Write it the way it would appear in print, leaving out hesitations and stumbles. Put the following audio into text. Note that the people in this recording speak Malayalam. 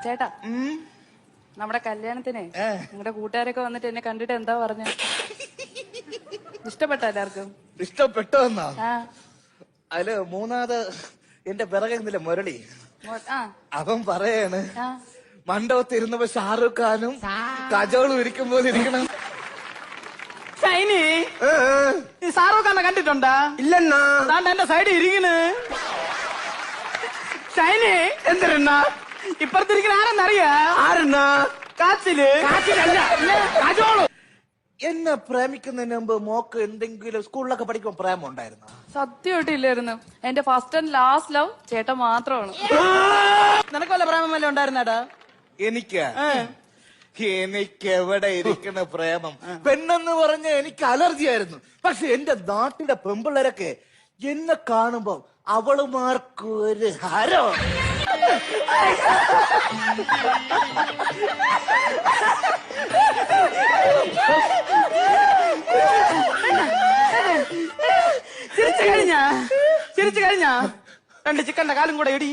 ചേട്ടാ നമ്മുടെ കല്യാണത്തിനെ നിങ്ങളുടെ കൂട്ടുകാരൊക്കെ വന്നിട്ട് എന്നെ കണ്ടിട്ട് എന്താ പറഞ്ഞ? ഇഷ്ടപ്പെട്ട എല്ലാവർക്കും? ഇഷ്ടപ്പെട്ടോ എന്നാ? അതില് മൂന്നാമത് എന്റെ പിറകുന്നില്ല മുരളി, അവൻ പറയാണ് മണ്ഡപത്തിൽ ഇരുന്നപ്പോ ഷാറൂഖ് ഖാനും കജോളും ഇരിക്കുമ്പോൾ ഇരിക്കണം. ഷൈനി, ഷാറൂഖ് ഖാനെ കണ്ടിട്ടുണ്ടാ? ഇല്ലെന്നാ. എന്റെ സൈഡിൽ ഇരിക്കണ്. ഷൈനി എന്തിനാ ഇപ്പുറത്തിരിക്കുന്ന ആരെന്നറിയാ? ആരെന്നാ? കാച്ചില്. കജോള്. എന്നെ പ്രേമിക്കുന്നതിന് മുമ്പ് മോക്ക് എന്തെങ്കിലും സ്കൂളിലൊക്കെ പഠിക്കുമ്പോ പ്രേമം ഉണ്ടായിരുന്നു? സത്യമായിട്ടില്ലായിരുന്നു. എന്റെ ഫസ്റ്റ് ആൻഡ് ലാസ്റ്റ് ലവ് ചേട്ടൻ മാത്രമാണ്. നിനക്ക് വല്ല പ്രേമം വല്ല ഉണ്ടായിരുന്നാടാ? എനിക്ക് എവിടെ ഇരിക്കുന്ന പ്രേമം? പെണ്ണെന്ന് പറഞ്ഞ എനിക്ക് അലർജി ആയിരുന്നു. പക്ഷെ എന്റെ നാട്ടിലെ പെമ്പിള്ളേരൊക്കെ എന്നെ കാണുമ്പോ അവളുമാർക്ക് ഒരു ഹരോ. ചിരിച്ചു കഴിഞ്ഞാ രണ്ട് ചിക്കന്റെ കാലും കൂടെ ഇടി.